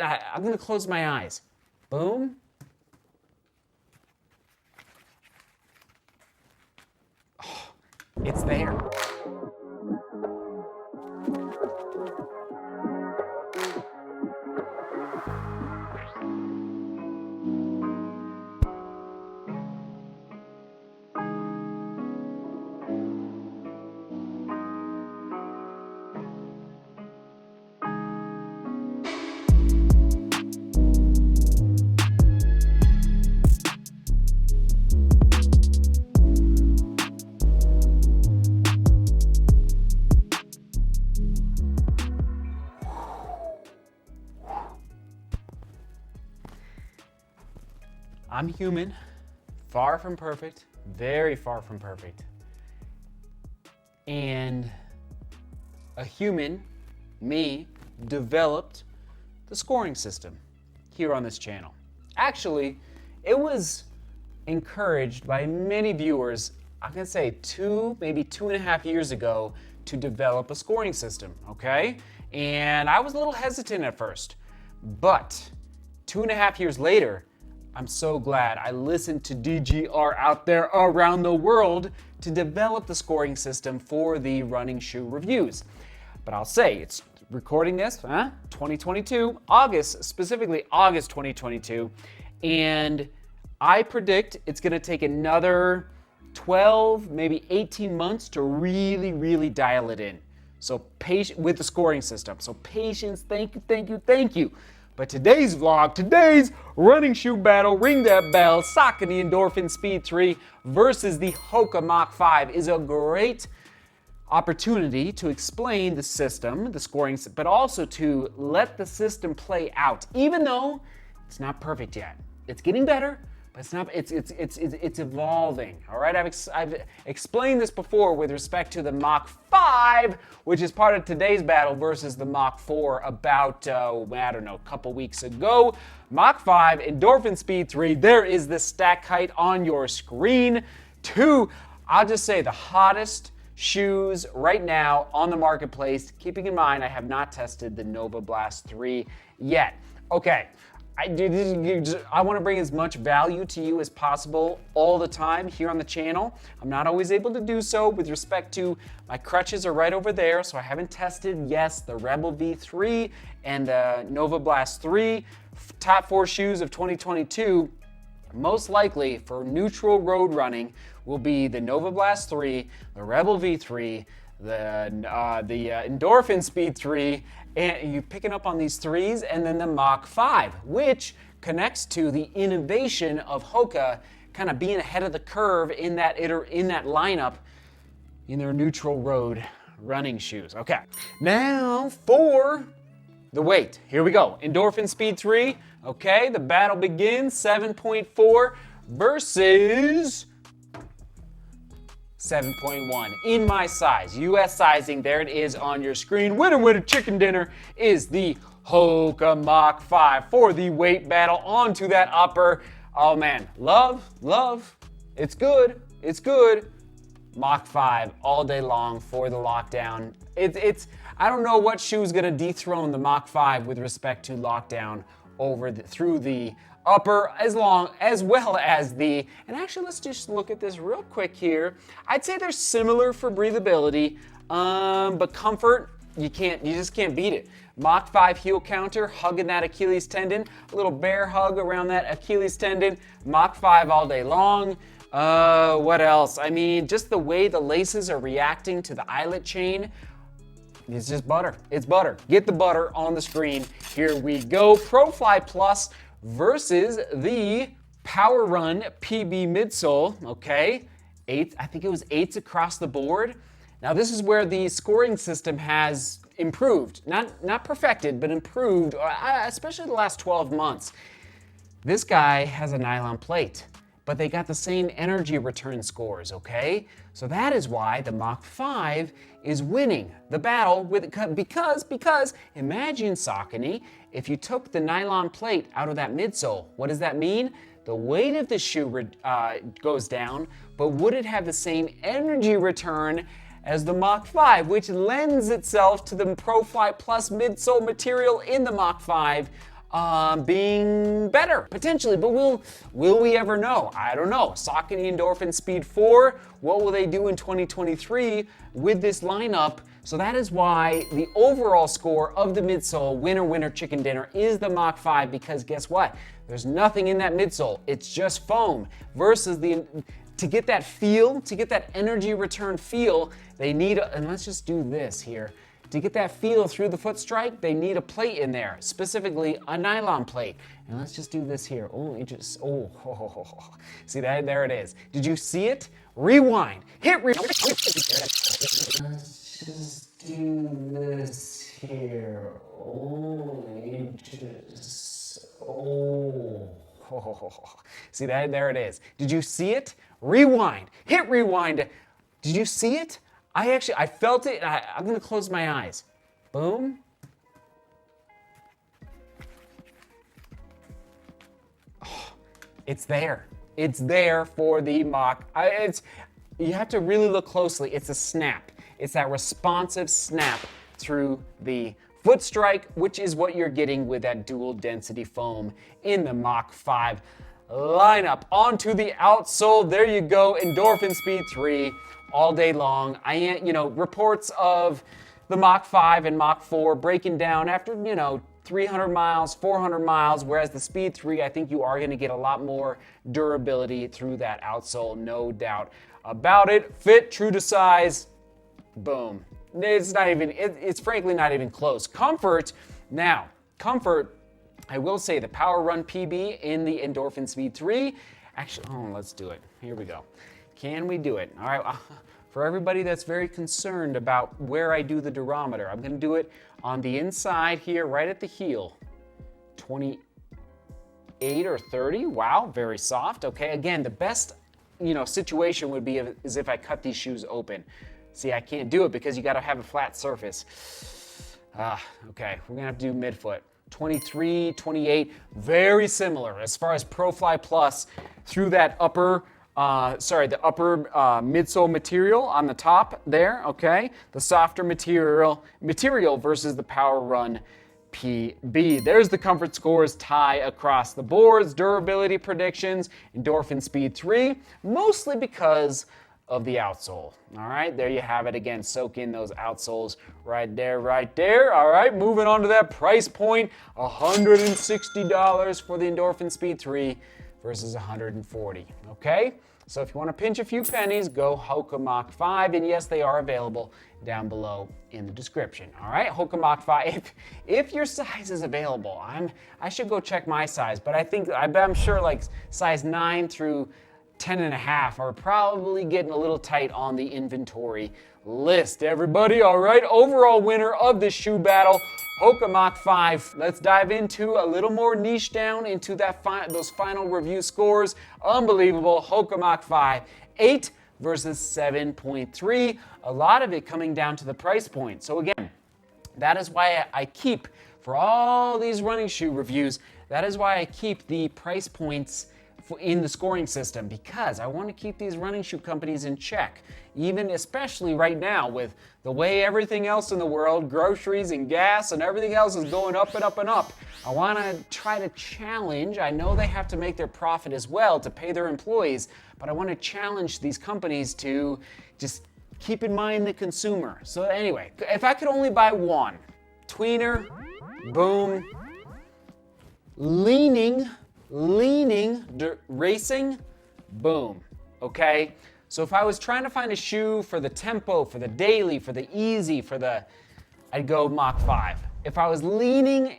I'm gonna close my eyes. Boom. Oh, it's there. I'm human, far from perfect, very far from perfect. And a human, me, developed the scoring system here on this channel. Actually, it was encouraged by many viewers, I'm gonna say maybe 2.5 years ago, to develop a scoring system, okay? And I was a little hesitant at first, but 2.5 years later, I'm so glad I listened to DGR out there around the world to develop the scoring system for the running shoe reviews. But I'll say, it's recording this, 2022, specifically August 2022, and I predict it's gonna take another 12, maybe 18 months to really, really dial it in. So patient with the scoring system. So patience, thank you. But today's vlog, today's running shoe battle, ring that bell, Saucony Endorphin Speed 3 versus the Hoka Mach 5 is a great opportunity to explain the system, the scoring, but also to let the system play out, even though it's not perfect yet. It's getting better, but it's not. It's evolving. All right, I've explained this before with respect to the Mach 5, which is part of today's battle, versus the Mach 4 about I don't know, a couple weeks ago. Mach 5, Endorphin Speed 3. There is the stack height on your screen. I'll just say the hottest shoes right now on the marketplace. Keeping in mind, I have not tested the Nova Blast 3 yet. Okay. I want to bring as much value to you as possible all the time here on the channel. I'm not always able to do so with respect to my crutches are right over there, so I haven't tested, yes, the Rebel V3 and the Nova Blast 3, top 4 shoes of 2022. Most likely for neutral road running will be the Nova Blast 3, the Rebel V3, the Endorphin Speed 3, and you're picking up on these 3s, and then the Mach 5, which connects to the innovation of Hoka kind of being ahead of the curve in that lineup in their neutral road running shoes. Okay, now for the weight. Here we go. Endorphin Speed 3. Okay, the battle begins. 7.4 versus 7.1 in my size. US sizing, there it is on your screen. Winner chicken dinner is the Hoka Mach 5 for the weight battle. Onto that upper. Oh man, love. It's good. Mach 5 all day long for the lockdown. I don't know what shoe's gonna dethrone the Mach 5 with respect to lockdown through the upper, as well as the, and actually let's just look at this real quick here. I'd say they're similar for breathability, but comfort, you just can't beat it. Mach 5 heel counter, hugging that Achilles tendon, a little bear hug around that Achilles tendon. Mach 5 all day long. What else? I mean, just the way the laces are reacting to the eyelet chain. It's just butter. It's butter. Get the butter on the screen. Here we go. ProFly Plus versus the Power Run PB midsole. Okay, I think it was 8s across the board. Now this is where the scoring system has improved, not perfected, but improved, especially the last 12 months. This guy has a nylon plate, but they got the same energy return scores, okay? So that is why the Mach 5 is winning the battle because imagine, Saucony, if you took the nylon plate out of that midsole, what does that mean? The weight of the shoe goes down, but would it have the same energy return as the Mach 5, which lends itself to the ProFly Plus midsole material in the Mach 5? being better, potentially, but will we ever know? I don't know. Saucony Endorphin Speed 4, what will they do in 2023 with this lineup? So that is why the overall score of the midsole, winner chicken dinner, is the Mach 5, because guess what? There's nothing in that midsole. It's just foam versus to get that feel, to get that energy return feel, they need, and let's just do this here. To get that feel through the foot strike, they need a plate in there, specifically a nylon plate. And let's just do this here. See that? There it is. Did you see it? Rewind. Hit rewind. Let's just do this here. See that? There it is. Did you see it? Rewind. Hit rewind. Did you see it? I felt it. I'm going to close my eyes. Boom. Oh, it's there. It's there for the Mach. You have to really look closely. It's a snap. It's that responsive snap through the foot strike, which is what you're getting with that dual density foam in the Mach 5 lineup. Onto the outsole. There you go. Endorphin Speed 3. All day long. Reports of the Mach 5 and Mach 4 breaking down after, 300 miles, 400 miles, whereas the Speed 3, I think you are going to get a lot more durability through that outsole, no doubt about it. Fit, true to size, boom. It's frankly not even close. Comfort, I will say the Power Run PB in the Endorphin Speed 3, actually, let's do it. Here we go. Can we do it? All right, for everybody that's very concerned about where I do the durometer, I'm gonna do it on the inside here, right at the heel. 28 or 30, wow, very soft. Okay, again, the best, situation would be is if I cut these shoes open. See, I can't do it because you gotta have a flat surface. Okay, we're gonna have to do midfoot. 23, 28, very similar as far as ProFly Plus through that upper midsole material on the top there, okay? The softer material versus the Power Run PB. There's the comfort scores tie across the boards, durability predictions, Endorphin Speed 3, mostly because of the outsole. All right, there you have it again. Soak in those outsoles right there. All right, moving on to that price point, $160 for the Endorphin Speed 3 versus $140, okay? So if you want to pinch a few pennies, go Hoka Mach 5, and yes, they are available down below in the description. All right, Hoka Mach 5. If your size is available, I should go check my size, but I'm sure like size 9 through 10.5 are probably getting a little tight on the inventory list. Everybody, all right, overall winner of this shoe battle, Hoka Mach 5. Let's dive into a little more niche down into those final review scores. Unbelievable. Hoka Mach 5, 8 versus 7.3. A lot of it coming down to the price point. So again, that is why I keep, for all these running shoe reviews, that is why I keep the price points in the scoring system, because I want to keep these running shoe companies in check, especially right now with the way everything else in the world, groceries and gas and everything else is going up and up and up. I want to try to challenge, I know they have to make their profit as well to pay their employees, but I want to challenge these companies to just keep in mind the consumer. So anyway, if I could only buy one, tweener, boom, leaning, racing, boom, okay? So if I was trying to find a shoe for the tempo, for the daily, for the easy, I'd go Mach 5. If I was leaning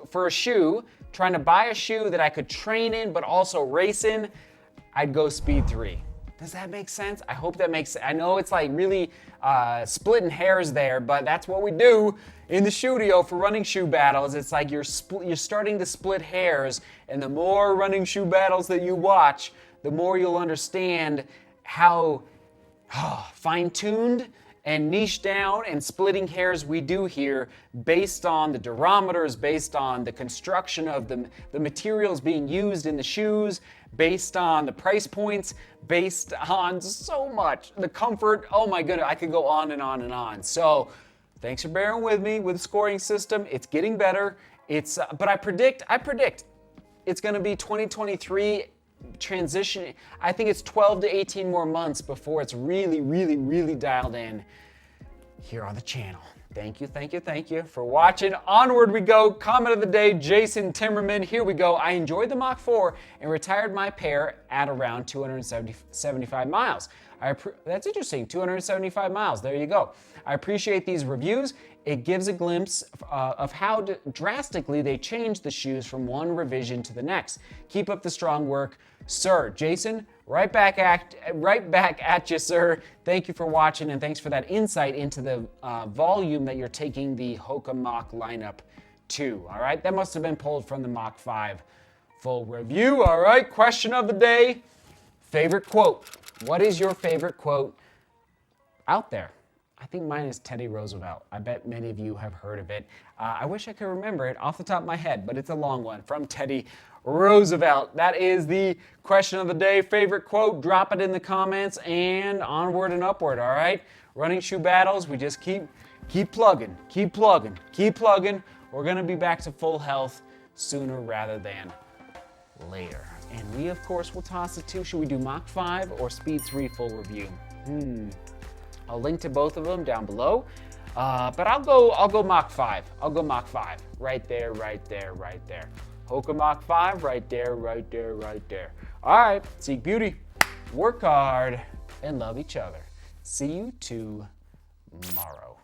for a shoe, trying to buy a shoe that I could train in but also race in, I'd go Speed 3. Does that make sense? I hope that makes sense. I know it's like really splitting hairs there, but that's what we do in the studio for running shoe battles. It's like you're starting to split hairs, and the more running shoe battles that you watch, the more you'll understand how fine-tuned and niche down and splitting hairs we do here based on the durometers, based on the construction of the materials being used in the shoes, based on the price points, based on so much. The comfort, oh my goodness, I could go on and on and on. So thanks for bearing with me with the scoring system. It's getting better. But I predict it's going to be 2023 transition. I think it's 12 to 18 more months before it's really, really, really dialed in here on the channel. Thank you for watching. Onward we go. Comment of the day, Jason Timmerman. Here we go. I enjoyed the Mach 4 and retired my pair at around 275 miles. That's interesting, 275 miles. There you go. I appreciate these reviews. It gives a glimpse of how drastically they change the shoes from one revision to the next. Keep up the strong work, sir. Jason, right back at you, sir. Thank you for watching, and thanks for that insight into the volume that you're taking the Hoka Mach lineup to. All right, that must have been pulled from the Mach 5 full review. All right, question of the day, favorite quote. What is your favorite quote out there? I think mine is Teddy Roosevelt. I bet many of you have heard of it. I wish I could remember it off the top of my head, but it's a long one from Teddy Roosevelt. That is the question of the day. Favorite quote, drop it in the comments, and onward and upward, all right? Running shoe battles, we just keep plugging. We're gonna be back to full health sooner rather than later. And we, of course, will toss it to, should we do Mach 5 or Speed 3 full review? I'll link to both of them down below. But I'll go Mach 5. I'll go Mach 5. Right there. Hoka Mach 5, right there. All right, seek beauty, work hard, and love each other. See you tomorrow.